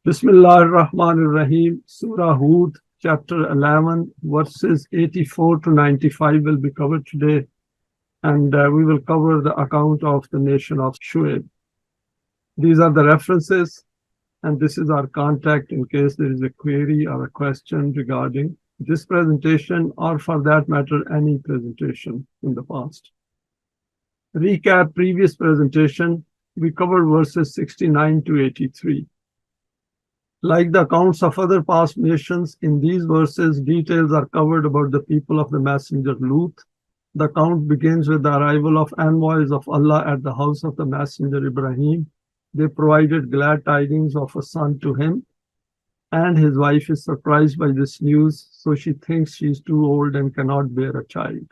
Bismillah ar-Rahman ar-Rahim, Surah Hud, chapter 11, verses 84 to 95 will be covered today, and we will cover the account of the nation of Shuaib. These are the references, and this is our contact in case there is a query or a question regarding this presentation, or for that matter, any presentation in the past. Recap previous presentation, we covered verses 69 to 83. Like the accounts of other past nations, in these verses, details are covered about the people of the messenger Lut. The account begins with the arrival of envoys of Allah at the house of the messenger Ibrahim. They provided glad tidings of a son to him, and his wife is surprised by this news, so she thinks she is too old and cannot bear a child.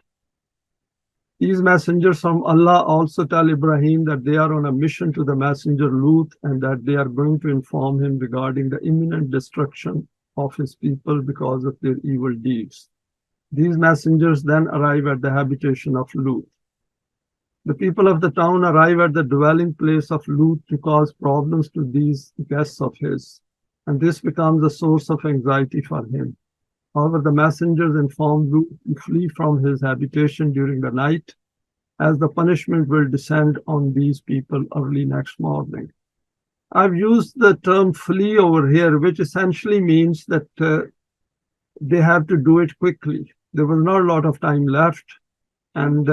These messengers from Allah also tell Ibrahim that they are on a mission to the messenger Lut and that they are going to inform him regarding the imminent destruction of his people because of their evil deeds. These messengers then arrive at the habitation of Lut. The people of the town arrive at the dwelling place of Lut to cause problems to these guests of his, and this becomes a source of anxiety for him. However, the messengers inform Lut to flee from his habitation during the night, as the punishment will descend on these people early next morning. I've used the term flee over here, which essentially means that they have to do it quickly. There was not a lot of time left, and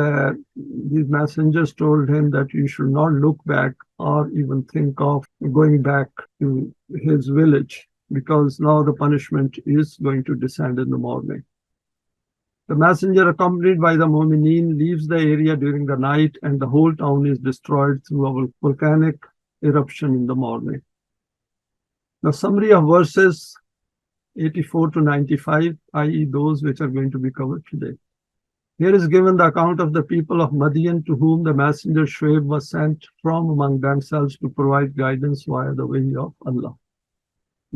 these messengers told him that you should not look back or even think of going back to his village, because now the punishment is going to descend in the morning. The messenger, accompanied by the Momineen, leaves the area during the night, and the whole town is destroyed through a volcanic eruption in the morning. The summary of verses 84 to 95, i.e. those which are going to be covered today. Here is given the account of the people of Madian, to whom the messenger Shuaib was sent from among themselves to provide guidance via the Wahi of Allah.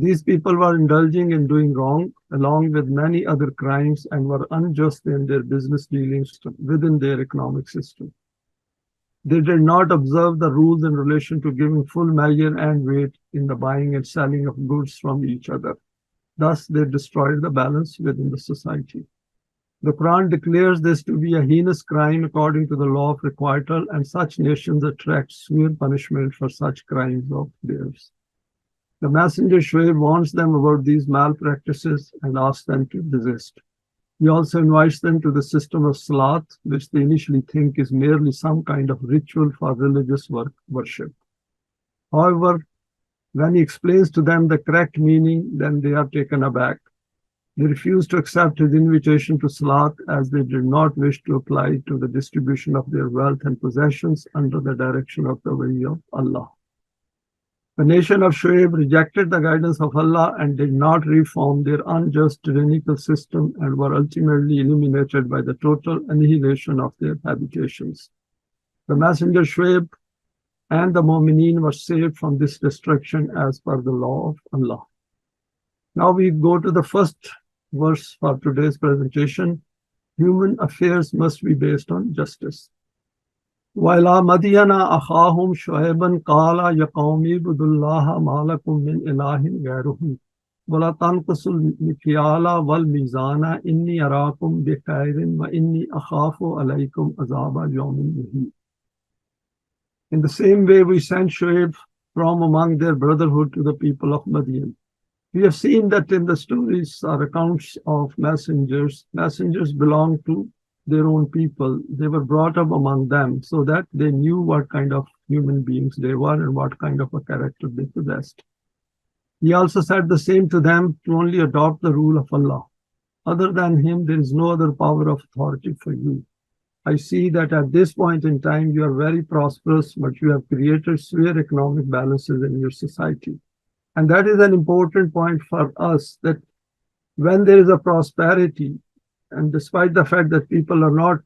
These people were indulging in doing wrong, along with many other crimes, and were unjust in their business dealings within their economic system. They did not observe the rules in relation to giving full measure and weight in the buying and selling of goods from each other. Thus, they destroyed the balance within the society. The Quran declares this to be a heinous crime according to the Law of Requital, and such nations attract severe punishment for such crimes of theirs. The messenger Shuaib warns them about these malpractices and asks them to desist. He also invites them to the system of Salaat, which they initially think is merely some kind of ritual for religious worship. However, when he explains to them the correct meaning, then they are taken aback. They refuse to accept his invitation to Salaat, as they did not wish to apply to the distribution of their wealth and possessions under the direction of the Wahi of Allah. The nation of Shuaib rejected the guidance of Allah and did not reform their unjust tyrannical system, and were ultimately eliminated by the total annihilation of their habitations. The messenger Shuaib and the Momineen were saved from this destruction as per the law of Allah. Now we go to the first verse for today's presentation. Human affairs must be based on justice. وَإِلَى مَدْيَنَ أَخَاهُمْ شُعَيْبًا قَالَ يَا قَوْمِ اعْبُدُوا اللَّهَ مَا لَكُم مِّنْ إِلَٰهٍ غَيْرُهُ وَلَا تَنقُصُوا الْمِكْيَالَ وَالْمِيزَانَ إِنِّي أَرَاكُمْ بِخَيْرٍ وَإِنِّي أَخَافُ عَلَيْكُمْ عَذَابَ يَوْمٍ مُحِيطٍ. In the same way, we sent Shuaib from among their brotherhood to the people of Madian. We have seen that in the stories or accounts of messengers belong to their own people. They were brought up among them so that they knew what kind of human beings they were and what kind of a character they possessed. He also said the same to them, to only adopt the rule of Allah. Other than him, there is no other power of authority for you. I see that at this point in time, you are very prosperous, but you have created severe economic balances in your society. And that is an important point for us, that when there is a prosperity, and despite the fact that people are not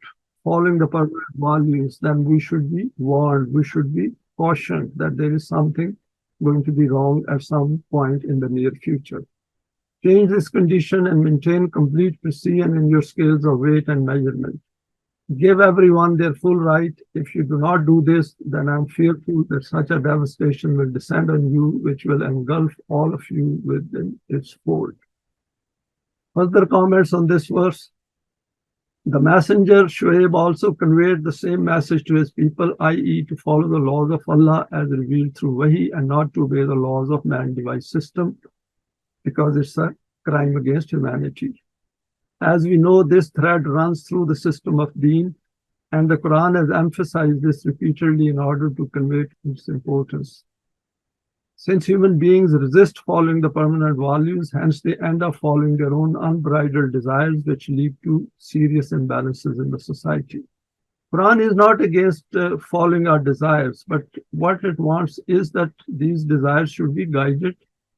following the permanent values, then we should be warned, we should be cautioned that there is something going to be wrong at some point in the near future. Change this condition and maintain complete precision in your scales of weight and measurement. Give everyone their full right. If you do not do this, then I'm fearful that such a devastation will descend on you, which will engulf all of you within its fold. Further comments on this verse? The messenger Shuaib also conveyed the same message to his people, i.e., to follow the laws of Allah as revealed through Wahi and not to obey the laws of man-devised system, because it's a crime against humanity. As we know, this thread runs through the system of deen, and the Quran has emphasized this repeatedly in order to convey its importance. Since human beings resist following the permanent values, hence they end up following their own unbridled desires, which lead to serious imbalances in the society. Quran is not against following our desires, but what it wants is that these desires should be guided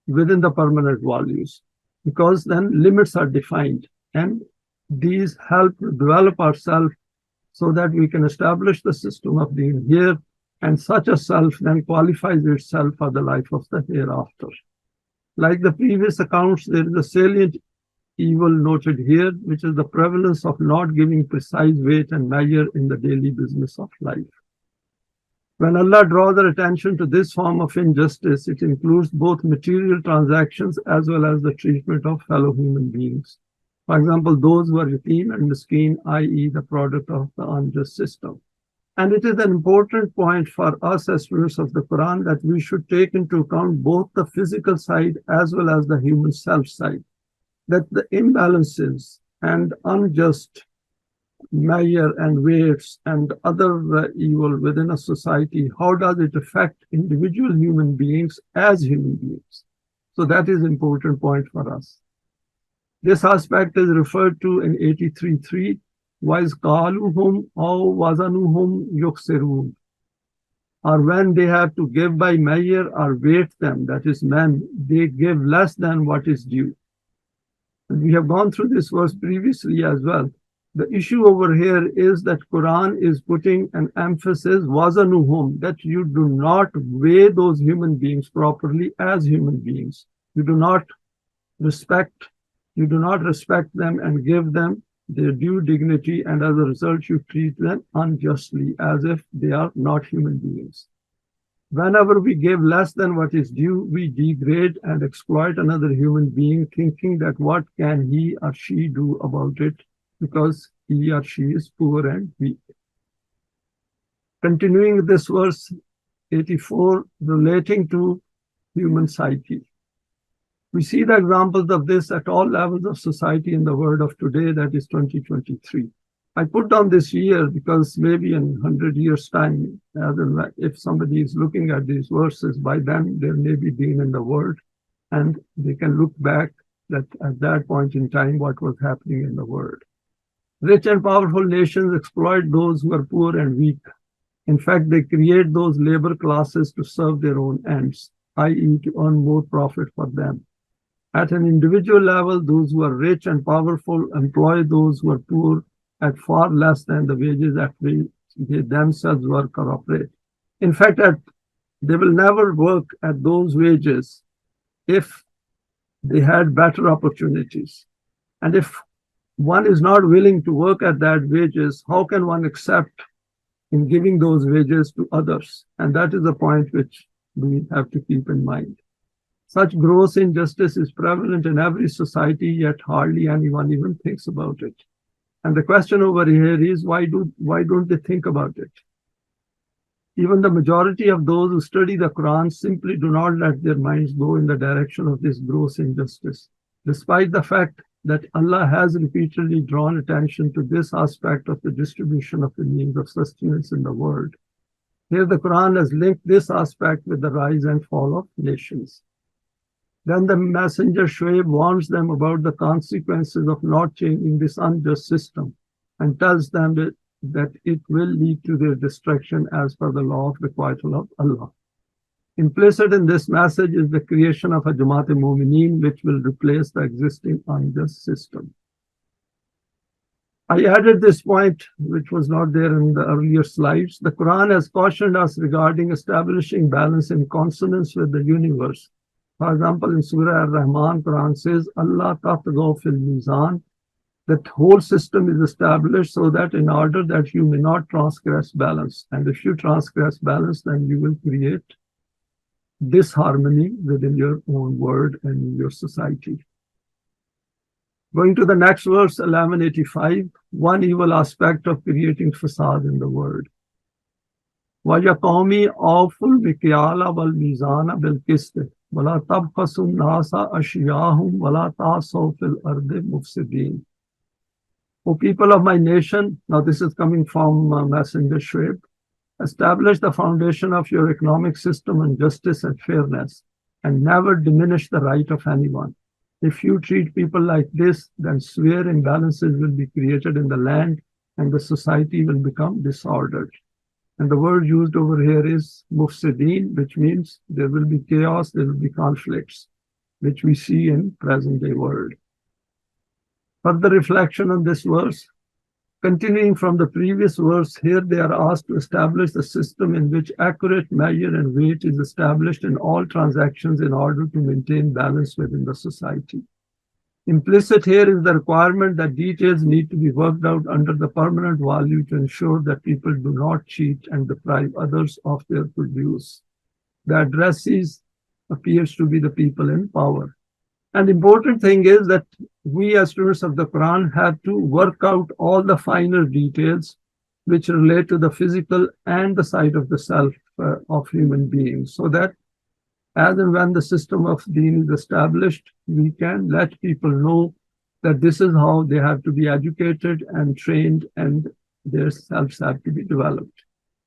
within the permanent values, because then limits are defined, and these help develop ourselves so that we can establish the system of being here, and such a self then qualifies itself for the life of the hereafter. Like the previous accounts, there is a salient evil noted here, which is the prevalence of not giving precise weight and measure in the daily business of life. When Allah draws our attention to this form of injustice, it includes both material transactions as well as the treatment of fellow human beings. For example, those who are yatim and miskeen, i.e., the product of the unjust system. And it is an important point for us as students of the Quran that we should take into account both the physical side as well as the human self side. That the imbalances and unjust measure and weights and other evil within a society, how does it affect individual human beings as human beings? So that is an important point for us. This aspect is referred to in 83.3. وَإِذْ أَوْ وَزَنُهُمْ يُخْسِرُونَ. Or when they have to give by measure or weight them, that is men, they give less than what is due. And we have gone through this verse previously as well. The issue over here is that Quran is putting an emphasis, wazanuhum, that you do not weigh those human beings properly as human beings. You do not respect them and give them their due dignity, and as a result, you treat them unjustly as if they are not human beings. Whenever we give less than what is due, we degrade and exploit another human being, thinking that what can he or she do about it because he or she is poor and weak. Continuing this verse 84, relating to human psyche. We see the examples of this at all levels of society in the world of today, that is 2023. I put down this year because maybe in 100 years' time, if somebody is looking at these verses, by then there may be been in the world, and they can look back that at that point in time what was happening in the world. Rich and powerful nations exploit those who are poor and weak. In fact, they create those labor classes to serve their own ends, i.e., to earn more profit for them. At an individual level, those who are rich and powerful employ those who are poor at far less than the wages at which they themselves work or operate. In fact, they will never work at those wages if they had better opportunities. And if one is not willing to work at that wages, how can one accept in giving those wages to others? And that is the point which we have to keep in mind. Such gross injustice is prevalent in every society, yet hardly anyone even thinks about it. And the question over here is, why don't they think about it? Even the majority of those who study the Quran simply do not let their minds go in the direction of this gross injustice, despite the fact that Allah has repeatedly drawn attention to this aspect of the distribution of the means of sustenance in the world. Here the Quran has linked this aspect with the rise and fall of nations. Then the messenger Shuaib warns them about the consequences of not changing this unjust system and tells them that it will lead to their destruction as per the law of requital of Allah. Implicit in this message is the creation of a Jamaat Momineen, which will replace the existing unjust system. I added this point, which was not there in the earlier slides. The Quran has cautioned us regarding establishing balance in consonance with the universe. For example, in Surah Ar-Rahman, Quran says, Allah tatgaw fil mizan, That whole system is established so that in order that you may not transgress balance. And if you transgress balance, then you will create disharmony within your own world and in your society. Going to the next verse, 1185, one evil aspect of creating fasad in the world. وَيَا قَوْمِ أَوْفُوا الْمِكْيَالَ وَالْمِيزَانَ بِالْقِسْطِ وَلَا تَبْخَسُوا النَّاسَ أَشْيَاءَهُمْ وَلَا تَعْثَوْا فِي الْأَرْضِ مُفْسِدِينَ. O people of my nation, now this is coming from Messenger Shuaib, establish the foundation of your economic system on justice and fairness, and never diminish the right of anyone. If you treat people like this, then severe imbalances will be created in the land and the society will become disordered. And the word used over here is mufsideen, which means there will be chaos, there will be conflicts, which we see in present-day world. Further reflection on this verse. Continuing from the previous verse, here they are asked to establish the system in which accurate measure and weight is established in all transactions in order to maintain balance within the society. Implicit here is the requirement that details need to be worked out under the permanent value to ensure that people do not cheat and deprive others of their produce. The addressees appears to be the people in power. And the important thing is that we as students of the Quran have to work out all the finer details which relate to the physical and the side of the self of human beings, so that as and when the system of deen is established, we can let people know that this is how they have to be educated and trained and their selves have to be developed,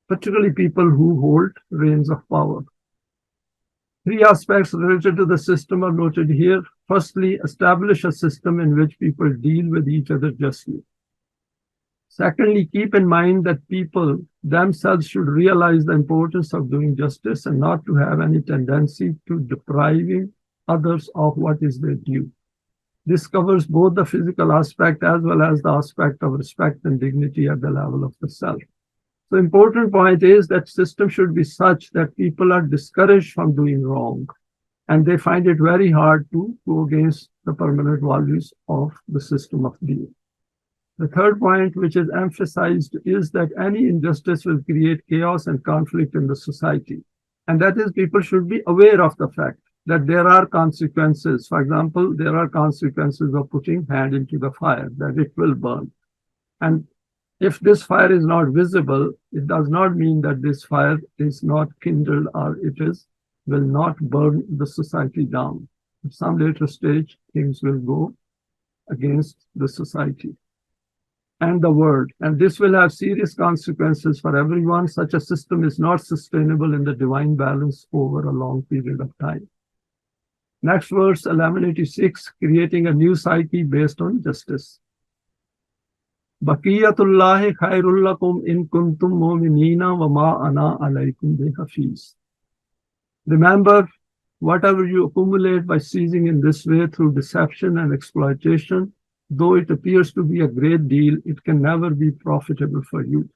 particularly people who hold reins of power. Three aspects related to the system are noted here. Firstly, establish a system in which people deal with each other justly. Secondly, keep in mind that people themselves should realize the importance of doing justice and not to have any tendency to depriving others of what is their due. This covers both the physical aspect as well as the aspect of respect and dignity at the level of the self. The important point is that system should be such that people are discouraged from doing wrong, and they find it very hard to go against the permanent values of the system of deen. The third point, which is emphasized, is that any injustice will create chaos and conflict in the society. And that is, people should be aware of the fact that there are consequences. For example, there are consequences of putting hand into the fire, that it will burn. And if this fire is not visible, it does not mean that this fire is not kindled or will not burn the society down. At some later stage, things will go against the society and the world. And this will have serious consequences for everyone. Such a system is not sustainable in the divine balance over a long period of time. Next verse, 1186, creating a new psyche based on justice. Baqiyatullahi khairul lakum in kuntum mu'minina wa ma ana alaykum bihafiz. Remember, whatever you accumulate by seizing in this way through deception and exploitation, though it appears to be a great deal, it can never be profitable for you.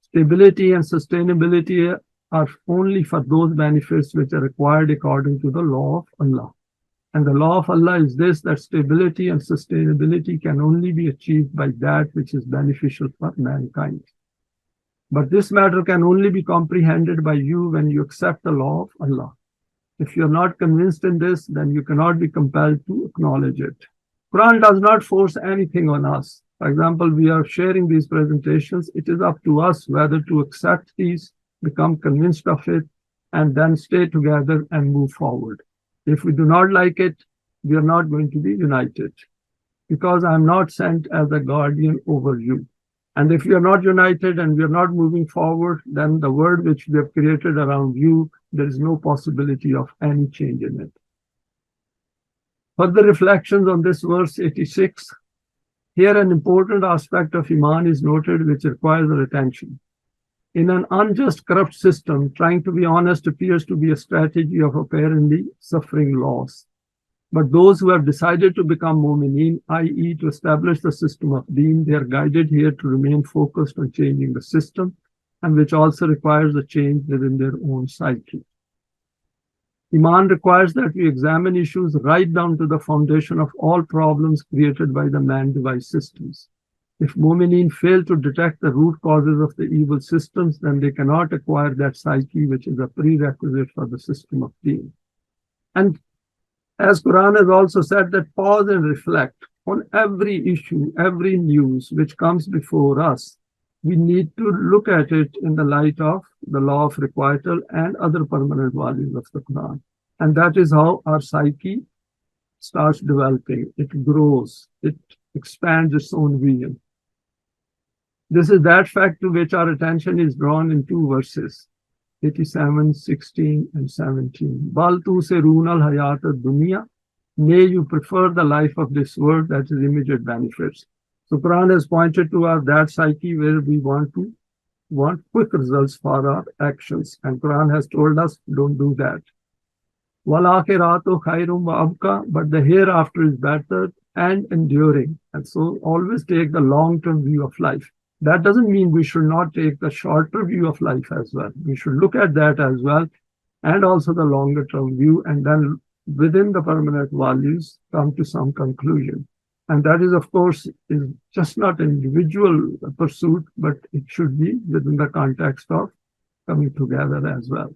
Stability and sustainability are only for those benefits which are required according to the law of Allah. And the law of Allah is this, that stability and sustainability can only be achieved by that which is beneficial for mankind. But this matter can only be comprehended by you when you accept the law of Allah. If you're not convinced in this, then you cannot be compelled to acknowledge it. Quran does not force anything on us. For example, we are sharing these presentations. It is up to us whether to accept these, become convinced of it, and then stay together and move forward. If we do not like it, we are not going to be united, because I am not sent as a guardian over you. And if we are not united and we are not moving forward, then the world which we have created around you, there is no possibility of any change in it. Further reflections on this verse 86. Here an important aspect of Iman is noted which requires our attention. In an unjust, corrupt system, trying to be honest appears to be a strategy of apparently suffering loss. But those who have decided to become Momineen, i.e. to establish the system of deen, they are guided here to remain focused on changing the system, and which also requires a change within their own psyche. Iman requires that we examine issues right down to the foundation of all problems created by the man-devised systems. If Momineen fail to detect the root causes of the evil systems, then they cannot acquire that psyche, which is a prerequisite for the system of being. And as Quran has also said, that pause and reflect on every issue, every news which comes before us. We need to look at it in the light of the law of requital and other permanent values of the Quran. And that is how our psyche starts developing. It grows, it expands its own vision. This is that fact to which our attention is drawn in two verses, 87, 16, and 17. Bal tusirun al hayat ad-dunya. Nay, you prefer the life of this world, that is immediate benefits. So Quran has pointed to our that psyche where we want quick results for our actions. And Quran has told us, don't do that. Wal-akhiratu khairum wa abqa, but the hereafter is better and enduring. And so always take the long-term view of life. That doesn't mean we should not take the shorter view of life as well. We should look at that as well, and also the longer term view, and then within the permanent values come to some conclusion. And that is, of course, is just not an individual pursuit, but it should be within the context of coming together as well.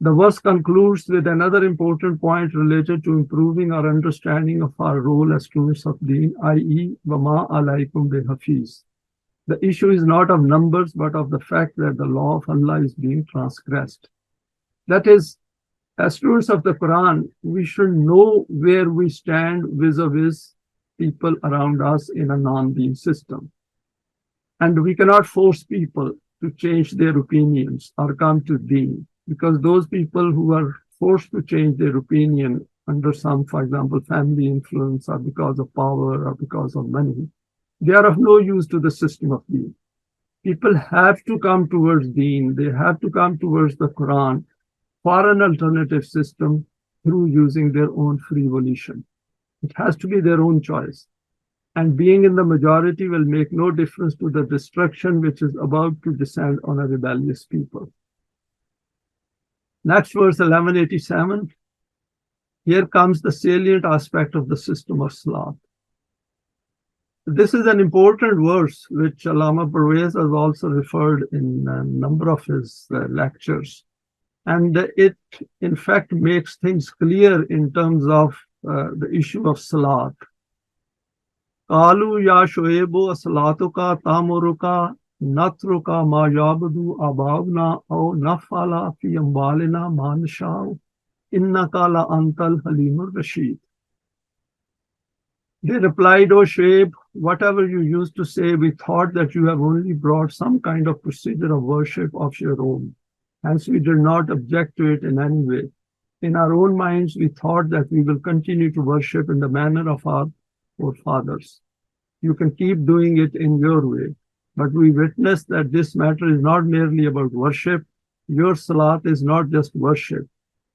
The verse concludes with another important point related to improving our understanding of our role as students of Deen, i.e., Wama alaikum bihafiz. The issue is not of numbers, but of the fact that the law of Allah is being transgressed. That is, as students of the Quran, we should know where we stand vis-a-vis people around us in a non-Deen system. And we cannot force people to change their opinions or come to Deen, because those people who are forced to change their opinion under some, for example, family influence or because of power or because of money, they are of no use to the system of Deen. People have to come towards Deen. They have to come towards the Quran for an alternative system through using their own free volition. It has to be their own choice. And being in the majority will make no difference to the destruction which is about to descend on a rebellious people. Next verse 1187. Here comes the salient aspect of the system of Salaat. This is an important verse which Allama Parvez has also referred in a number of his lectures. And it, in fact, makes things clear in terms of the issue of Salaat. Qalu ya Shuaibu salatuka tamuruka natruka ma yabudu abavna aw nafala fi amwalina ma nashau innaka la antal halimur rashid. They replied, O Shuaib, whatever you used to say, we thought that you have only brought some kind of procedure of worship of your own. Hence, we did not object to it in any way. In our own minds, we thought that we will continue to worship in the manner of our forefathers. You can keep doing it in your way. But we witness that this matter is not merely about worship. Your salat is not just worship.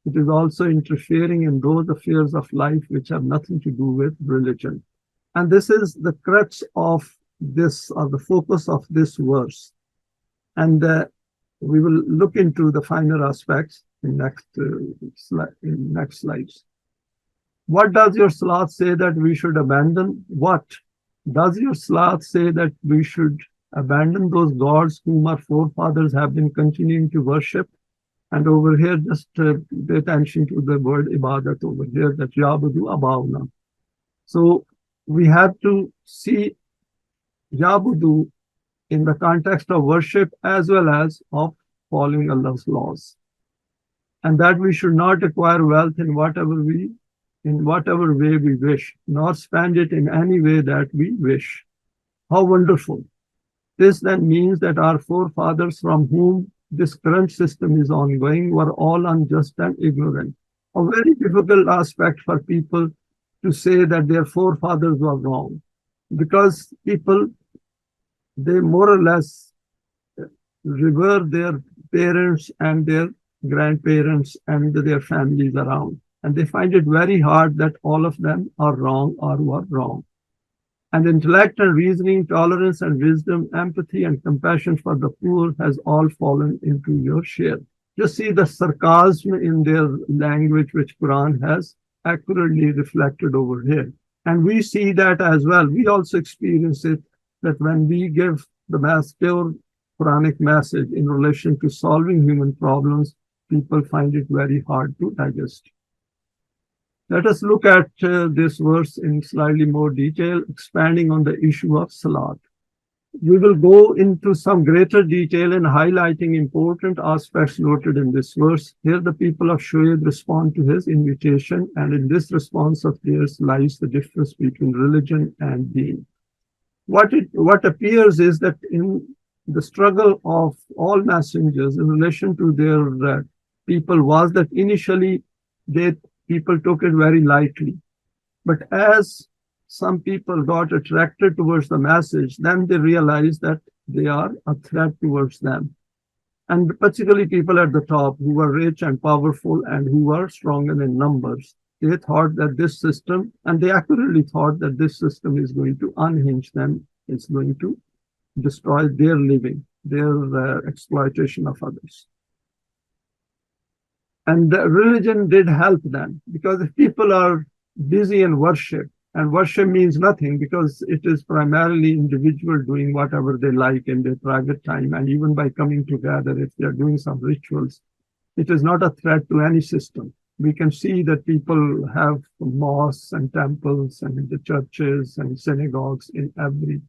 It is also interfering in those affairs of life which have nothing to do with religion. And this is the crux of this, or the focus of this verse. And we will look into the finer aspects in next slides. What does your salat say that we should abandon? What? Does your salat say that we should abandon those gods whom our forefathers have been continuing to worship? And over here, just pay attention to the word ibadat over here, that yabudu abawna. So we have to see yabudu in the context of worship as well as of following Allah's laws. And that we should not acquire wealth in whatever way we wish, nor spend it in any way that we wish. How wonderful. This then means that our forefathers from whom this current system is ongoing were all unjust and ignorant. A very difficult aspect for people to say that their forefathers were wrong, because people, they more or less revere their parents and their grandparents and their families around. And they find it very hard that all of them are wrong or were wrong. And intellect and reasoning, tolerance and wisdom, empathy and compassion for the poor has all fallen into your share. Just see the sarcasm in their language, which Quran has accurately reflected over here. And we see that as well. We also experience it, that when we give the pure Quranic message in relation to solving human problems, people find it very hard to digest. Let us look at this verse in slightly more detail, expanding on the issue of Salaat. We will go into some greater detail in highlighting important aspects noted in this verse. Here the people of Shuaib respond to his invitation, and in this response of theirs lies the difference between religion and deen. What appears is that in the struggle of all messengers in relation to their people was that initially people took it very lightly. But as some people got attracted towards the message, then they realized that they are a threat towards them. And particularly people at the top who were rich and powerful and who were stronger in numbers. They thought that this system, and they accurately thought that this system is going to unhinge them, it's going to destroy their living, their exploitation of others. And the religion did help them, because if people are busy in worship, and worship means nothing because it is primarily individual doing whatever they like in their private time, and even by coming together, if they are doing some rituals, it is not a threat to any system. We can see that people have mosques and temples and the churches and synagogues in every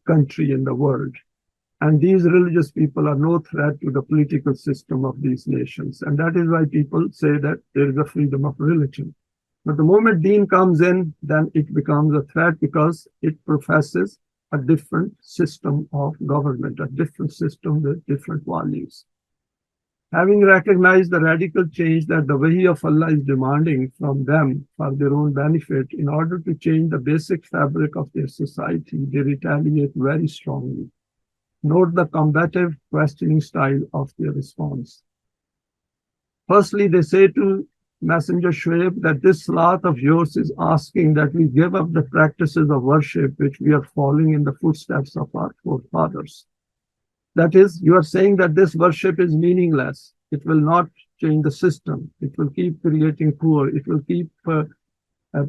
country in the world. And these religious people are no threat to the political system of these nations. And that is why people say that there is a freedom of religion. But the moment deen comes in, then it becomes a threat because it professes a different system of government, a different system with different values. Having recognized the radical change that the Wahi of Allah is demanding from them for their own benefit, in order to change the basic fabric of their society, they retaliate very strongly. Note the combative, questioning style of their response. Firstly, they say to Messenger Shuaib that this Salaat of yours is asking that we give up the practices of worship which we are following in the footsteps of our forefathers. That is, you are saying that this worship is meaningless. It will not change the system. It will keep creating poor. It will keep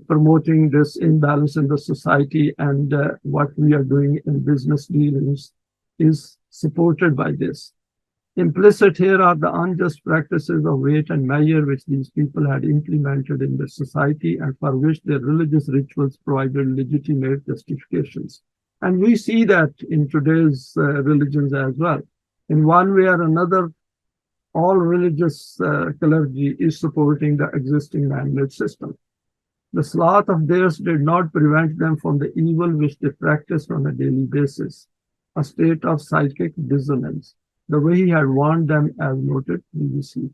promoting this imbalance in the society, and what we are doing in business dealings is supported by this. Implicit here are the unjust practices of weight and measure which these people had implemented in the society, and for which their religious rituals provided legitimate justifications. And we see that in today's religions as well. In one way or another, all religious clergy is supporting the existing man-made system. The Salaat of theirs did not prevent them from the evil which they practiced on a daily basis, a state of psychic dissonance, the way he had warned them as noted previously.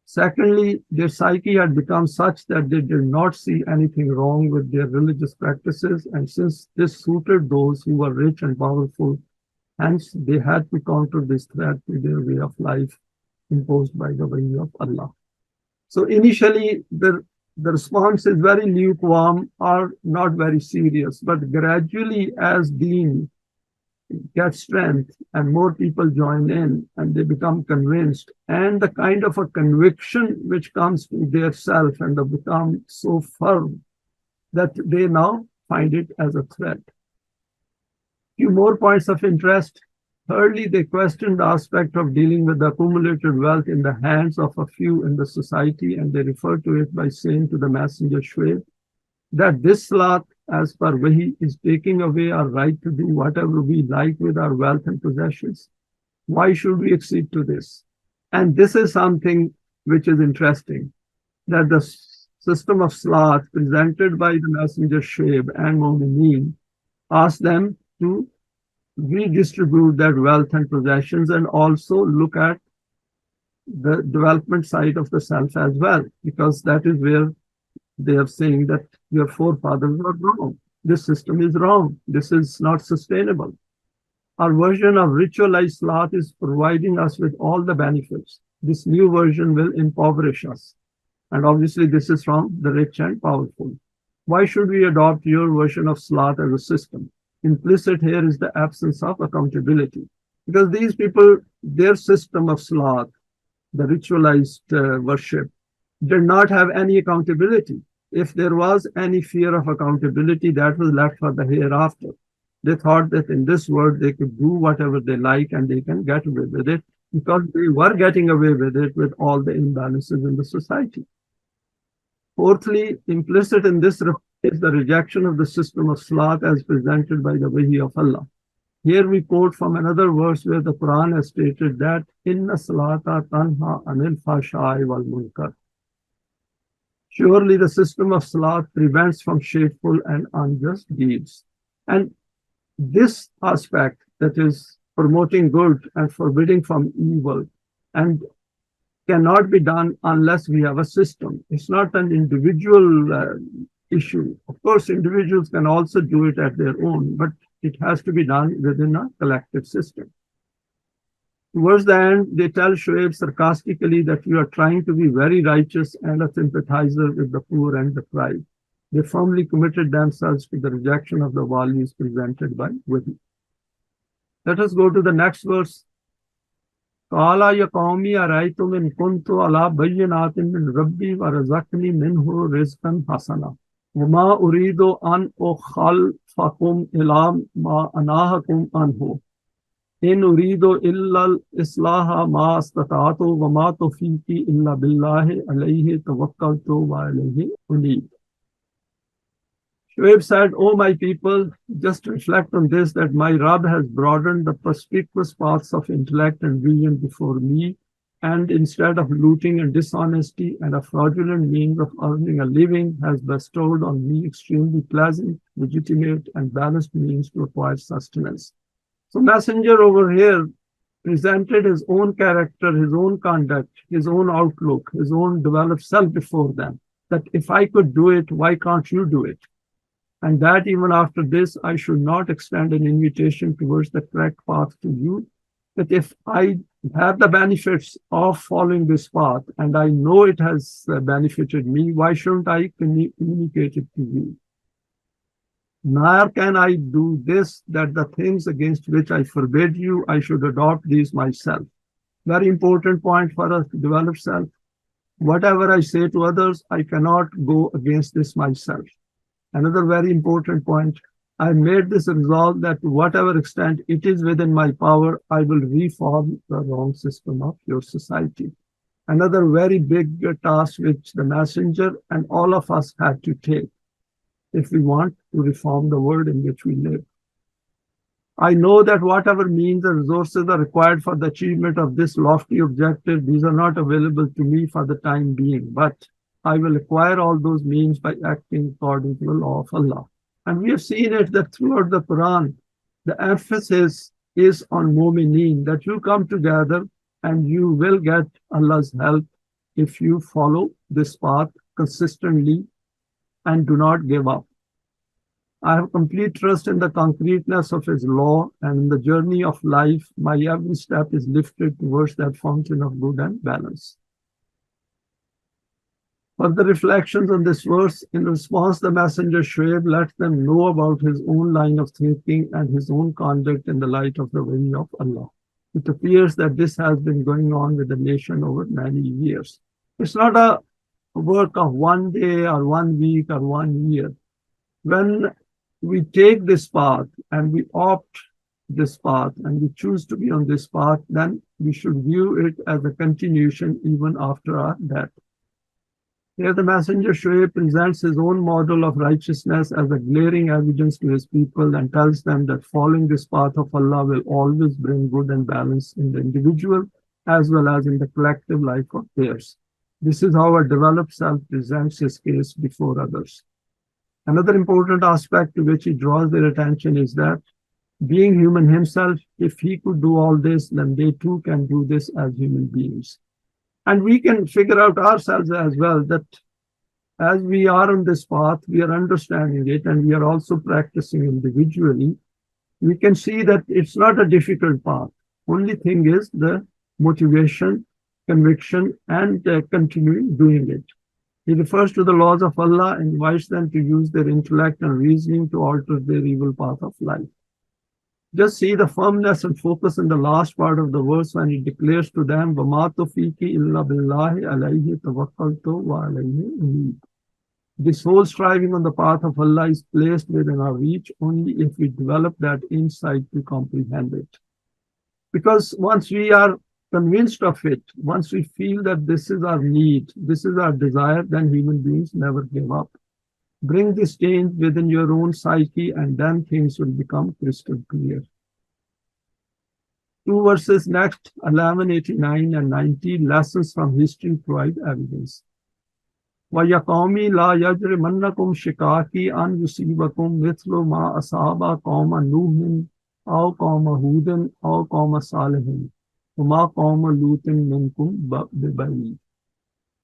Secondly, their psyche had become such that they did not see anything wrong with their religious practices, and since this suited those who were rich and powerful, hence they had to counter this threat to their way of life imposed by the Wahi of Allah. So initially, the response is very lukewarm or not very serious, but gradually as deen gets strength and more people join in and they become convinced, and the kind of a conviction which comes to their self, and they become so firm that they now find it as a threat. Few more points of interest. Thirdly, they question the aspect of dealing with the accumulated wealth in the hands of a few in the society, and they refer to it by saying to the Messenger Shuaib that this Salaat, as per Wahi, is taking away our right to do whatever we like with our wealth and possessions. Why should we accede to this? And this is something which is interesting, that the system of Salaat presented by the Messenger Shuaib and Momineen asked them to redistribute their wealth and possessions, and also look at the development side of the self as well, because that is where they are saying that your forefathers were wrong. This system is wrong. This is not sustainable. Our version of ritualized Salaat is providing us with all the benefits. This new version will impoverish us. And obviously this is from the rich and powerful. Why should we adopt your version of Salaat as a system? Implicit here is the absence of accountability. Because these people, their system of Salaat, the ritualized worship, did not have any accountability. If there was any fear of accountability, that was left for the hereafter. They thought that in this world they could do whatever they like and they can get away with it because they were getting away with it with all the imbalances in the society. Fourthly, implicit in this is the rejection of the system of Salaat as presented by the Wahi of Allah. Here we quote from another verse where the Quran has stated that Inna salata tanha anil fashai wal munkar. Surely the system of Salaat prevents from shameful and unjust deeds. And this aspect, that is promoting good and forbidding from evil, and cannot be done unless we have a system. It's not an individual issue. Of course, individuals can also do it at their own, but it has to be done within a collective system. Towards the end, they tell Shuaib sarcastically that you are trying to be very righteous and a sympathizer with the poor and deprived. They firmly committed themselves to the rejection of the values presented by Wahi. Let us go to the next verse. Qala ya qawmi araytum in kuntu ala bayyinatin min rabbi wa razaqni minhu rizqan hasana. وما أريد أن أخلفكم إلى ما أنهاكم عنه إن أريد إلا الإصلاح ما استطعت وما توفيقي إلا بالله عليه توكلت وعليه أنيب. Shuaib said, "O my people, just reflect on this, that my Rabb has broadened the perspicuous paths of intellect and vision before me, and instead of looting and dishonesty and a fraudulent means of earning a living, has bestowed on me extremely pleasant, legitimate, and balanced means to acquire sustenance." So Messenger over here presented his own character, his own conduct, his own outlook, his own developed self before them, that if I could do it, why can't you do it? And that even after this, I should not extend an invitation towards the correct path to you, that if I have the benefits of following this path and I know it has benefited me, why shouldn't I communicate it to you? Nor can I do this, that the things against which I forbid you, I should adopt these myself. Very important point for us to develop self. Whatever I say to others, I cannot go against this myself. Another very important point, I made this resolve that to whatever extent it is within my power, I will reform the wrong system of your society. Another very big task which the messenger and all of us had to take if we want to reform the world in which we live. I know that whatever means and resources are required for the achievement of this lofty objective, these are not available to me for the time being, but I will acquire all those means by acting according to the law of Allah. And we have seen it that throughout the Quran, the emphasis is on Momineen, that you come together and you will get Allah's help if you follow this path consistently and do not give up. I have complete trust in the concreteness of His law, and in the journey of life, my every step is lifted towards that fountain of good and balance. Further reflections on this verse, in response, the messenger Shuaib let them know about his own line of thinking and his own conduct in the light of the way of Allah. It appears that this has been going on with the nation over many years. It's not a work of one day or 1 week or 1 year. When we take this path and we opt this path and we choose to be on this path, then we should view it as a continuation even after our death. Here the messenger Shuaib presents his own model of righteousness as a glaring evidence to his people and tells them that following this path of Allah will always bring good and balance in the individual as well as in the collective life of theirs. This is how a developed self presents his case before others. Another important aspect to which he draws their attention is that being human himself, if he could do all this, then they too can do this as human beings. And we can figure out ourselves as well that as we are on this path, we are understanding it and we are also practicing individually. We can see that it's not a difficult path. Only thing is the motivation, conviction, and continuing doing it. He refers to the laws of Allah and invites them to use their intellect and reasoning to alter their evil path of life. Just see the firmness and focus in the last part of the verse when he declares to them, وَمَا تَوْفِيقِي إِلَّا بِاللَّهِ عَلَيْهِ تَوَكَّلْتُ وَعَلَيْهِ أُنِيبُ. This whole striving on the path of Allah is placed within our reach only if we develop that insight to comprehend it. Because once we are convinced of it, once we feel that this is our need, this is our desire, then human beings never give up. Bring this change within your own psyche, and then things will become crystal clear. Two verses next, 1189 and 90, lessons from history provide evidence. وَيَا قَوْمِ لَا يَجْرِمَنَّكُمْ شِقَاقِي أَنْ يُصِيبَكُمْ مِثْلُ مَا أَصَابَ قَوْمَ نُوحٍ أَوْ قَوْمَ هُودٍ أَوْ قَوْمَ صَالِحٍ وَمَا قَوْمَ لُوطٍ مِنْكُمْ بِبَعِيدٍ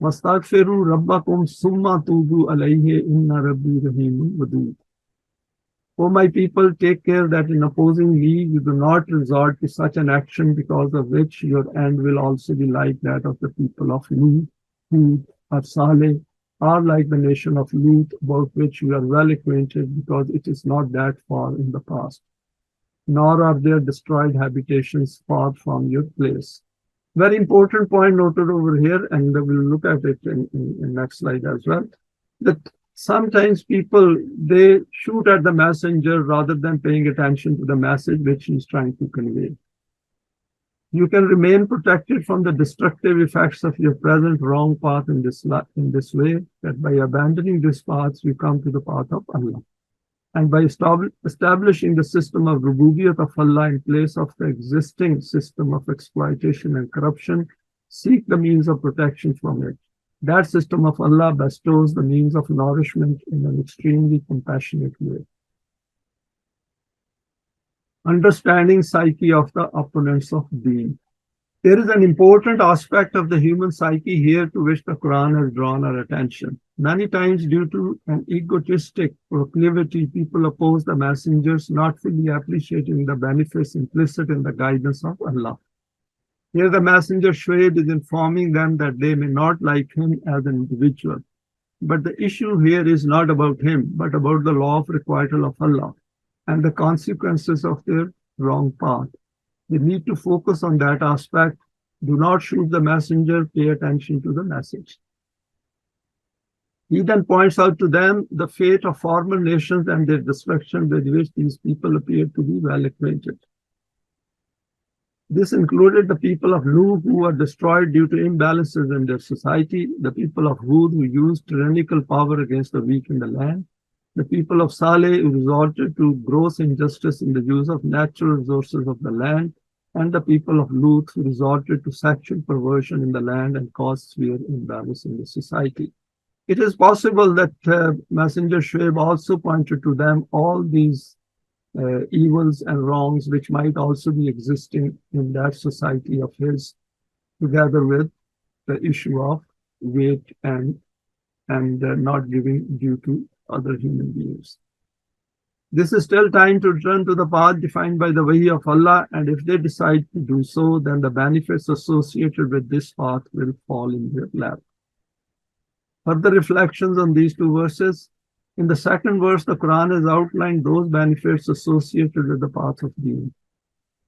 وَاسْتَغْفِرُوا رَبَّكُمْ ثُمَّ تُوبُوا عَلَيْهِ إِنَّ رَبِّي رَحِيمٌ وَدُودٌ. O my people, take care that in opposing me, you do not resort to such an action because of which your end will also be like that of the people of Nuh, Hud, or Saleh, are like the nation of Lut, about which you are well acquainted, because it is not that far in the past, nor are their destroyed habitations far from your place. Very important point noted over here, and we'll look at it in next slide as well, that sometimes people, they shoot at the messenger rather than paying attention to the message which he's trying to convey. You can remain protected from the destructive effects of your present wrong path in this way, that by abandoning this path, you come to the path of Allah. And by establishing the system of Rububiyyat of Allah in place of the existing system of exploitation and corruption, seek the means of protection from it. That system of Allah bestows the means of nourishment in an extremely compassionate way. Understanding psyche of the opponents of Deen. There is an important aspect of the human psyche here to which the Quran has drawn our attention. Many times, due to an egotistic proclivity, people oppose the messengers, not fully appreciating the benefits implicit in the guidance of Allah. Here the messenger Shuaib is informing them that they may not like him as an individual. But the issue here is not about him, but about the law of requital of Allah and the consequences of their wrong path. They need to focus on that aspect. Do not shoot the messenger, pay attention to the message. He then points out to them the fate of former nations and their destruction with which these people appear to be well acquainted. This included the people of Nuh, who were destroyed due to imbalances in their society, the people of Hud, who used tyrannical power against the weak in the land, the people of Saleh, who resorted to gross injustice in the use of natural resources of the land, and the people of Lut, who resorted to sexual perversion in the land and caused severe imbalance in the society. It is possible that Messenger Shuaib also pointed to them all these evils and wrongs which might also be existing in that society of his, together with the issue of weight and not giving due to other human beings. This is still time to return to the path defined by the Wahi of Allah, and if they decide to do so, then the benefits associated with this path will fall in their lap. Further reflections on these two verses. In the second verse, the Quran has outlined those benefits associated with the path of Deen.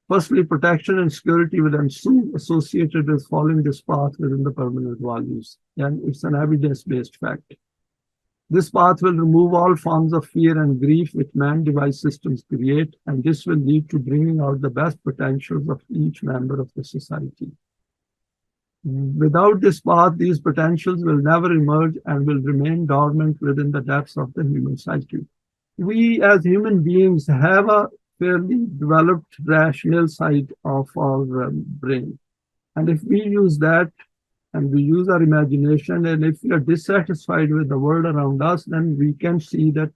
Firstly, protection and security will ensue associated with following this path within the permanent values, and it's an evidence-based fact. This path will remove all forms of fear and grief which man-devised systems create, and this will lead to bringing out the best potentials of each member of the society. Without this path, these potentials will never emerge and will remain dormant within the depths of the human psyche. We as human beings have a fairly developed rational side of our brain. And if we use that and we use our imagination, and if we are dissatisfied with the world around us, then we can see that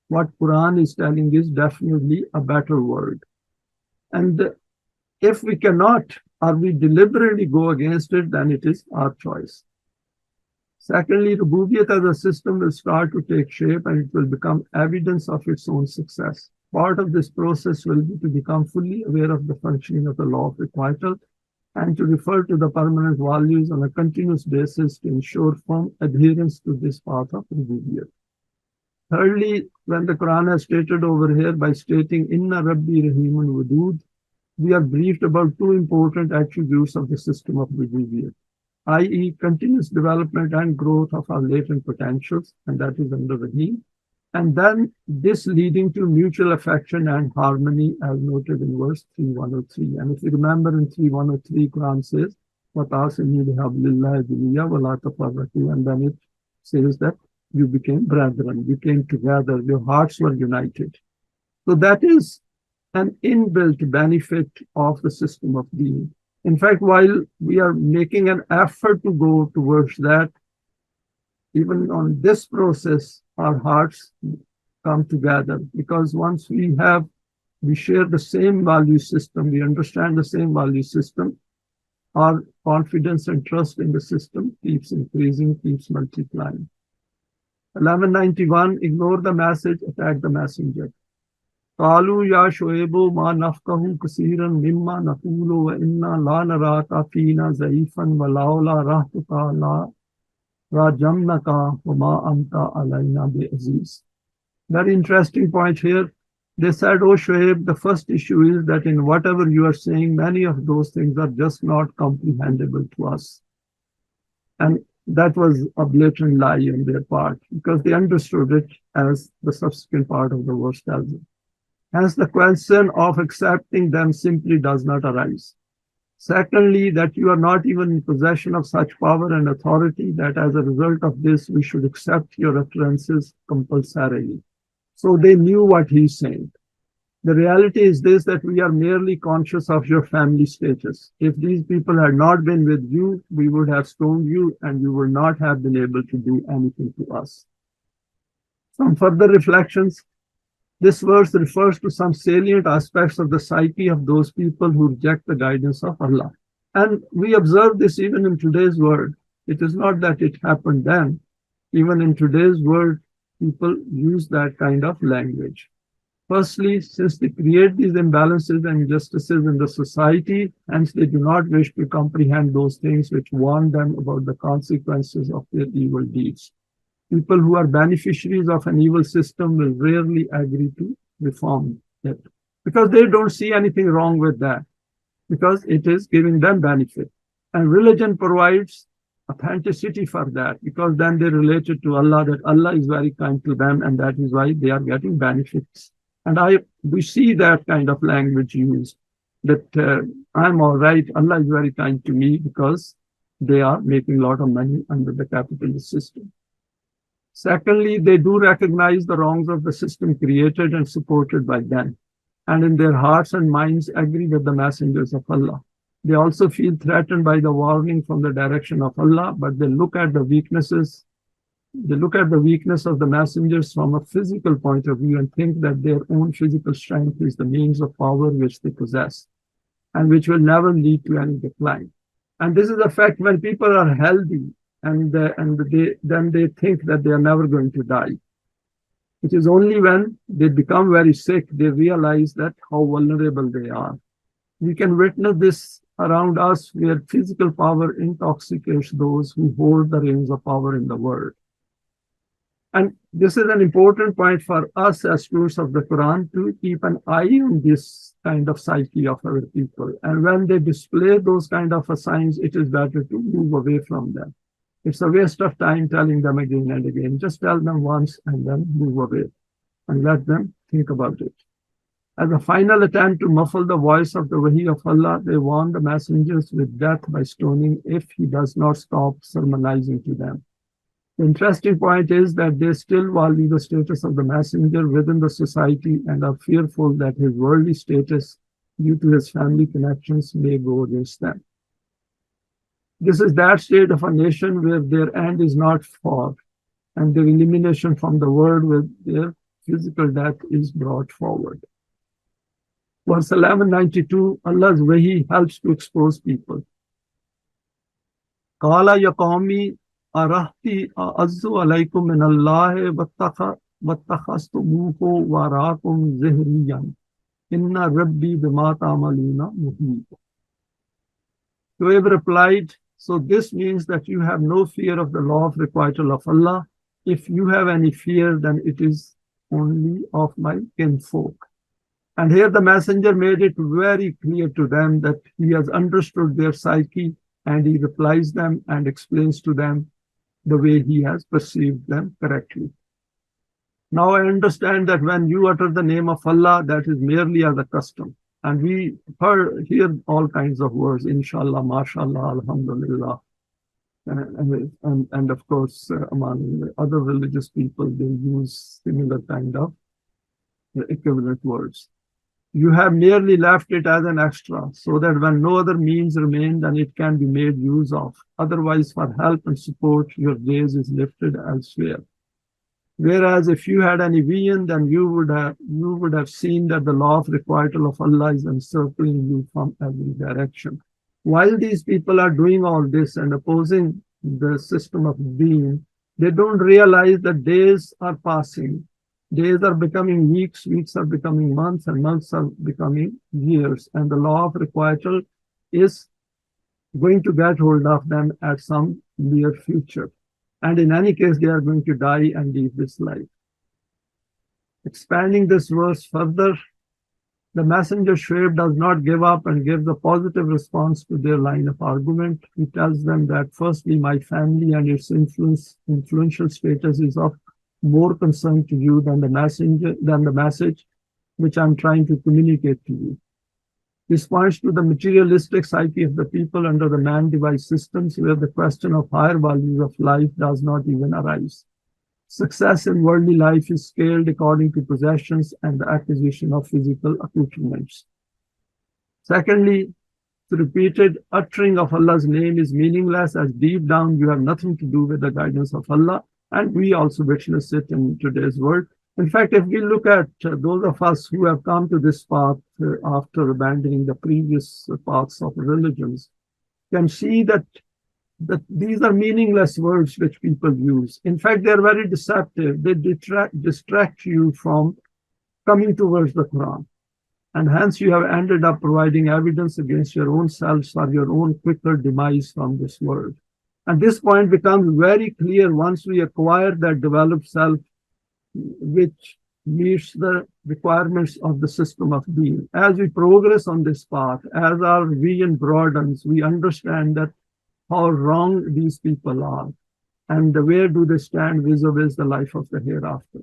what Quran is telling is definitely a better world. And if we cannot, or we deliberately go against it, then it is our choice. Secondly, Rububiyyat as a system will start to take shape and it will become evidence of its own success. Part of this process will be to become fully aware of the functioning of the law of requital and to refer to the permanent values on a continuous basis to ensure firm adherence to this path of Rububiyyat. Thirdly, when the Quran has stated over here by stating Inna Rabbi Rahimun Wadud, we are briefed about two important attributes of the system of behavior, i.e., continuous development and growth of our latent potentials, and that is under Rahim. And then this leading to mutual affection and harmony, as noted in verse 3103. And if you remember in 3103, Quran says, وَتَعْصِمِي بِحَبْلِ اللَّهِ جَمِيعًا وَلَا تَفَرَّقُوا, and then it says that you became brethren, you came together, your hearts were united. So that is an inbuilt benefit of the system of being. In fact, while we are making an effort to go towards that, even on this process, our hearts come together, because once we share the same value system, we understand the same value system, our confidence and trust in the system keeps increasing, keeps multiplying. 1191, ignore the message, attack the messenger. قالوا يا شعيب ما نفقه كثيرا مما نقول وإنا لا نراك فينا ضعيفا ولولا رهطك لا رجمنك وما أنت علينا بعزيز. Very interesting point here. They said, "Oh Shuaib, the first issue is that in whatever you are saying, many of those things are just not comprehensible to us." And that was a blatant lie on their part, because they understood it as the subsequent part of the verse tells it. Hence, the question of accepting them simply does not arise. Secondly, that you are not even in possession of such power and authority that as a result of this, we should accept your utterances compulsorily. So they knew what he's saying. The reality is this, that we are merely conscious of your family status. If these people had not been with you, we would have stoned you and you would not have been able to do anything to us. Some further reflections. This verse refers to some salient aspects of the psyche of those people who reject the guidance of Allah. And we observe this even in today's world. It is not that it happened then. Even in today's world, people use that kind of language. Firstly, since they create these imbalances and injustices in the society, hence they do not wish to comprehend those things which warn them about the consequences of their evil deeds. People who are beneficiaries of an evil system will rarely agree to reform it, because they don't see anything wrong with that, because it is giving them benefit. And religion provides authenticity for that, because then they relate it to Allah, that Allah is very kind to them, and that is why they are getting benefits. And we see that kind of language used, that I'm all right, Allah is very kind to me, because they are making a lot of money under the capitalist system. Secondly, they do recognize the wrongs of the system created and supported by them, and in their hearts and minds agree with the messengers of Allah. They also feel threatened by the warning from the direction of Allah, but they look at the weakness of the messengers from a physical point of view and think that their own physical strength is the means of power which they possess, and which will never lead to any decline. And this is a fact when people are healthy, and then they think that they are never going to die. It is only when they become very sick, they realize that how vulnerable they are. We can witness this around us, where physical power intoxicates those who hold the reins of power in the world. And this is an important point for us as students of the Quran, to keep an eye on this kind of psyche of our people. And when they display those kind of signs, it is better to move away from them. It's a waste of time telling them again and again. Just tell them once and then move away and let them think about it. As a final attempt to muffle the voice of the Wahi of Allah, they warn the messengers with death by stoning if he does not stop sermonizing to them. The interesting point is that they still value the status of the messenger within the society and are fearful that his worldly status, due to his family connections, may go against them. This is that state of a nation where their end is not far, and their elimination from the world with their physical death is brought forward. Verse 1192, Allah's Wahi helps to expose people. Qala ya qawmi arahti a'azzu alaykum min Allahi wattakhastumuhu waraakum zihriyan. Inna rabbi bima ta'maluna muhit. Shuaib replied, so this means that you have no fear of the law of requital of Allah, If you have any fear, then it is only of my kinfolk. And here the messenger made it very clear to them that he has understood their psyche, and he replies them and explains to them the way he has perceived them correctly. Now I understand that when you utter the name of Allah, that is merely as a custom. And we hear all kinds of words, inshallah, mashallah, alhamdulillah. And of course, among other religious people, they use similar kind of equivalent words. You have merely left it as an extra so that when no other means remain, then it can be made use of. Otherwise, for help and support, your gaze is lifted elsewhere. Whereas if you had any vision, then you would have seen that the law of requital of Allah is encircling you from every direction. While these people are doing all this and opposing the system of being, they don't realize that days are passing. Days are becoming weeks, weeks are becoming months, and months are becoming years. And the law of requital is going to get hold of them at some near future. And in any case, they are going to die and leave this life. Expanding this verse further, the messenger Shuaib does not give up and gives a positive response to their line of argument. He tells them that firstly, my family and its influential status is of more concern to you than the message which I'm trying to communicate to you. This points to the materialistic psyche of the people under the man-devised systems where the question of higher values of life does not even arise. Success in worldly life is scaled according to possessions and the acquisition of physical accoutrements. Secondly, the repeated uttering of Allah's name is meaningless as deep down you have nothing to do with the guidance of Allah, and we also witness it in today's world. In fact, if we look at those of us who have come to this path after abandoning the previous paths of religions, can see that these are meaningless words which people use. In fact, they're very deceptive. They distract you from coming towards the Quran. And hence you have ended up providing evidence against your own selves for your own quicker demise from this world. And this point becomes very clear once we acquire that developed self which meets the requirements of the system of being. As we progress on this path, as our vision broadens, we understand that how wrong these people are and where do they stand vis-a-vis the life of the hereafter.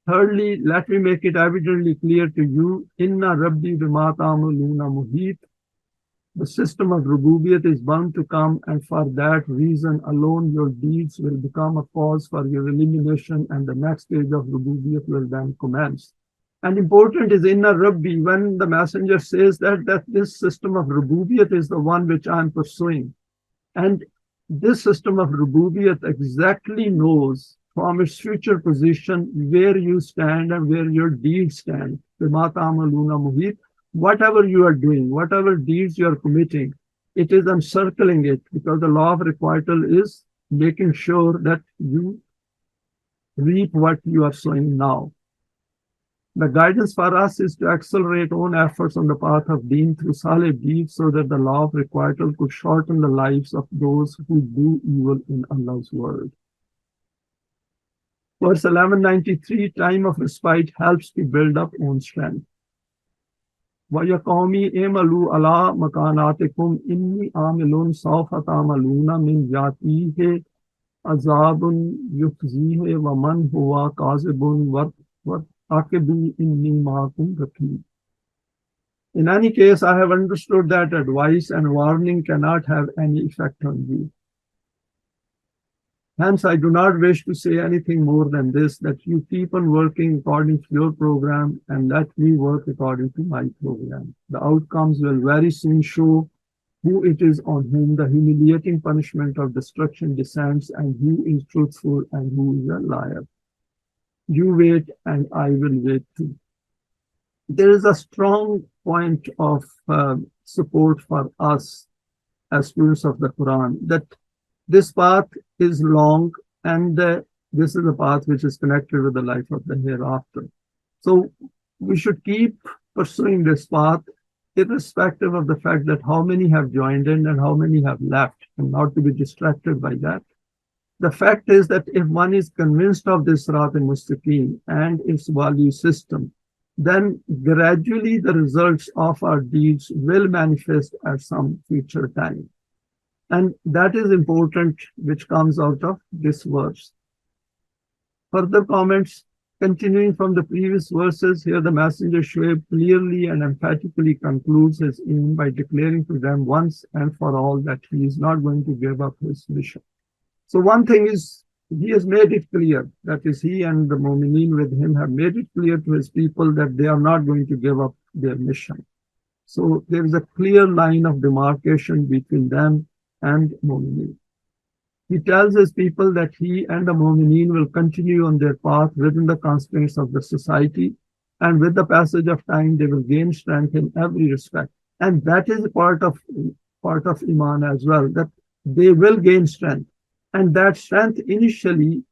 Thirdly, let me make it evidently clear to you, Inna Rabbi bima ta'maluna muhit. The system of Rububiyyat is bound to come, and for that reason alone your deeds will become a cause for your elimination, and the next stage of Rububiyyat will then commence. And important is Inna Rabbi, when the messenger says that this system of Rububiyyat is the one which I am pursuing. And this system of Rububiyyat exactly knows from its future position where you stand and where your deeds stand. Bima ta'maluna muhit. Whatever you are doing, whatever deeds you are committing, it is encircling it, because the law of requital is making sure that you reap what you are sowing now. The guidance for us is to accelerate own efforts on the path of deen through salih deeds so that the law of requital could shorten the lives of those who do evil in Allah's world. Verse 1193, time of respite helps to build up own strength. وَيَا قَوْمِ اعْمَلُوا عَلَىٰ مَكَانَاتِكُمْ إِنِّي عَامِلٌ سَوْفَ تَعْمَلُونَ مِنْ يَأْتِيهِ عَذَابٌ يُخْزِيهِ وَمَنْ هُوَ كَاذِبٌ وَارْتَقِبُوا إِنِّي مَعَكُمْ رَقِيبٌ. In any case, I have understood that advice and warning cannot have any effect on you. Hence, I do not wish to say anything more than this, that you keep on working according to your program and let me work according to my program. The outcomes will very soon show who it is on whom the humiliating punishment of destruction descends and who is truthful and who is a liar. You wait and I will wait too. There is a strong point of support for us as students of the Quran that this path is long, and this is a path which is connected with the life of the hereafter. So we should keep pursuing this path, irrespective of the fact that how many have joined in and how many have left, and not to be distracted by that. The fact is that if one is convinced of this Sirat al-Mustaqim and its value system, then gradually the results of our deeds will manifest at some future time. And that is important, which comes out of this verse. Further comments, continuing from the previous verses, here the messenger Shuaib clearly and emphatically concludes his aim by declaring to them once and for all that he is not going to give up his mission. So one thing is, he has made it clear, that is, he and the Momineen with him have made it clear to his people that they are not going to give up their mission. So there is a clear line of demarcation between them and Momineen. He tells his people that he and the Momineen will continue on their path within the constraints of the society, and with the passage of time, they will gain strength in every respect. And that is part of Iman as well, that they will gain strength. And that strength initially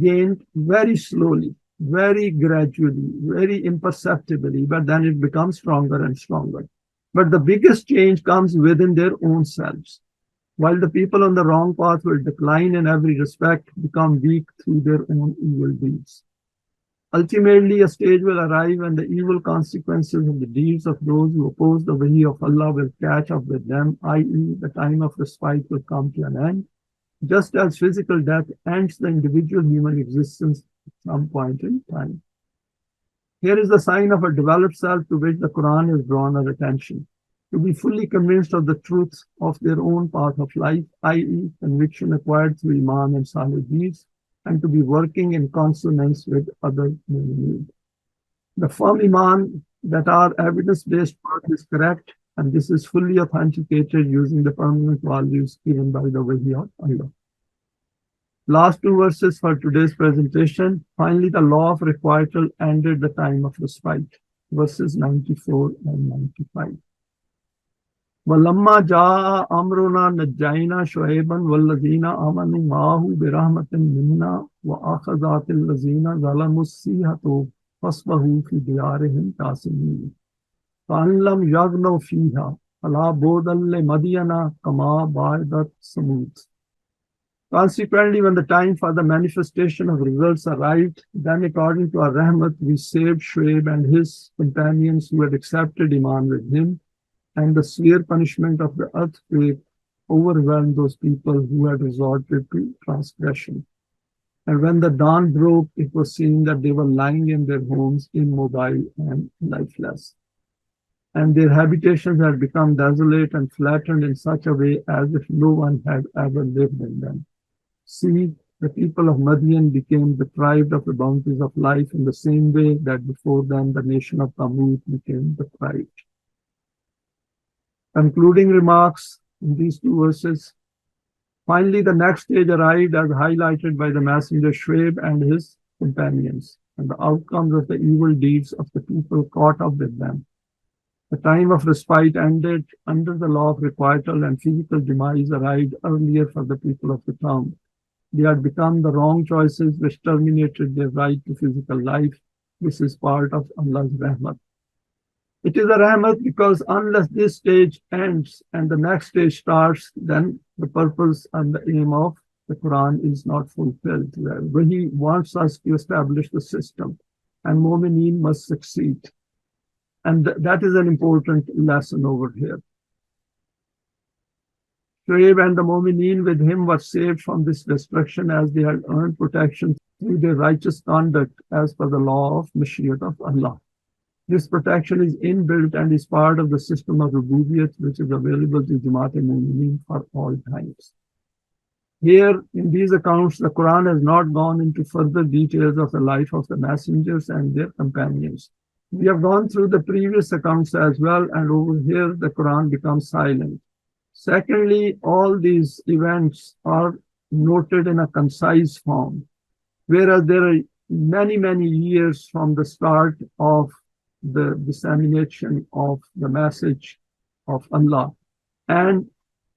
gained very slowly, very gradually, very imperceptibly, but then it becomes stronger and stronger. But the biggest change comes within their own selves. While the people on the wrong path will decline in every respect, become weak through their own evil deeds. Ultimately, a stage will arrive when the evil consequences of the deeds of those who oppose the Wahi of Allah will catch up with them, i.e., the time of respite will come to an end, just as physical death ends the individual human existence at some point in time. Here is the sign of a developed self to which the Quran has drawn our attention. To be fully convinced of the truth of their own path of life, i.e., conviction acquired through Iman and Salih deeds, and to be working in consonance with other Momineen. The firm Iman that our evidence-based path is correct, and this is fully authenticated using the permanent values given by the Wahi of Allah. Last two verses for today's presentation. Finally, the law of requital ended the time of respite, verses 94 and 95. وَلَمَّا جَاءَ أَمْرُنَا نَجَّيْنَا شُعَيْبًا وَالَّذِينَ آمَنُوا مَعَهُ بِرَحْمَةٍ مِنَّا وَأَخَذَتِ الَّذِينَ ظَلَمُوا الصَّيْحَةُ فَأَصْبَحُوا فِي دِيَارِهِمْ جَاثِمِينَ كَأَن لَّمْ يَغْنَوْا فِيهَا أَلَا بُعْدًا لِّمَدْيَنَ كَمَا بَعِدَتْ ثَمُودُ. Consequently, when the time for the manifestation of results arrived, then according to our rahmat, we saved Shuaib and his companions who had accepted Iman with him, and the severe punishment of the earthquake overwhelmed those people who had resorted to transgression. And when the dawn broke, it was seen that they were lying in their homes, immobile and lifeless. And their habitations had become desolate and flattened in such a way as if no one had ever lived in them. See, the people of Madian became deprived of the bounties of life in the same way that before them the nation of Thamud became deprived. Concluding remarks in these two verses. Finally, the next stage arrived as highlighted by the messenger Shuaib and his companions, and the outcomes of the evil deeds of the people caught up with them. The time of respite ended under the law of requital, and physical demise arrived earlier for the people of the town. They had become the wrong choices which terminated their right to physical life. This is part of Allah's rahmat. It is a rahmat because unless this stage ends and the next stage starts, then the purpose and the aim of the Quran is not fulfilled. When he wants us to establish the system, and Momineen must succeed. And that is an important lesson over here. Shuaib and the Momineen with him were saved from this destruction as they had earned protection through their righteous conduct as per the law of Mashiach of Allah. This protection is inbuilt and is part of the system of Rububiyyat, which is available to Jamaat-e-Momineen for all times. Here, in these accounts, the Quran has not gone into further details of the life of the messengers and their companions. We have gone through the previous accounts as well, and over here, the Quran becomes silent. Secondly, all these events are noted in a concise form, whereas there are many, many years from the start of the dissemination of the message of Allah and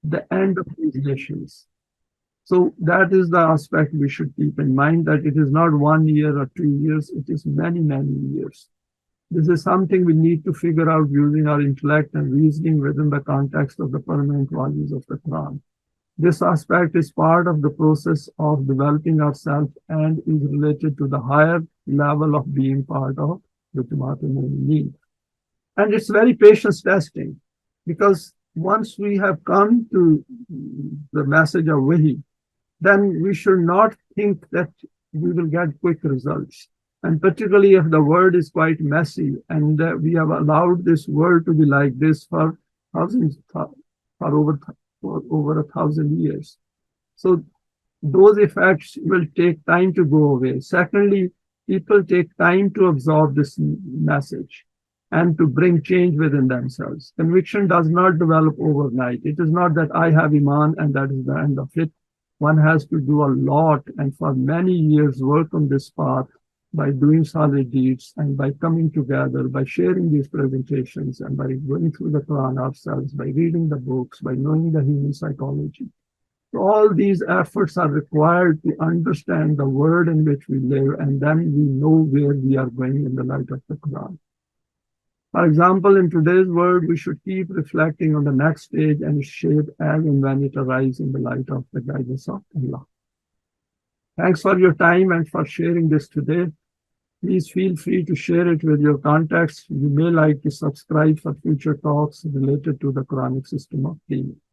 the end of these nations. So that is the aspect we should keep in mind, that it is not 1 year or 2 years, it is many, many years. This is something we need to figure out using our intellect and reasoning within the context of the permanent values of the Quran. This aspect is part of the process of developing ourselves and is related to the higher level of being part of the Momineen. And it's very patience testing, because once we have come to the message of Wahi, then we should not think that we will get quick results. And particularly if the world is quite messy and we have allowed this world to be like this for thousands, for over 1,000 years. So those effects will take time to go away. Secondly, people take time to absorb this message and to bring change within themselves. Conviction does not develop overnight. It is not that I have Iman and that is the end of it. One has to do a lot and for many years work on this path by doing solid deeds and by coming together, by sharing these presentations and by going through the Quran ourselves, by reading the books, by knowing the human psychology. So all these efforts are required to understand the world in which we live, and then we know where we are going in the light of the Quran. For example, in today's world, we should keep reflecting on the next stage and its shape as and when it arrives in the light of the guidance of Allah. Thanks for your time and for sharing this today. Please feel free to share it with your contacts. You may like to subscribe for future talks related to the Quranic system of healing.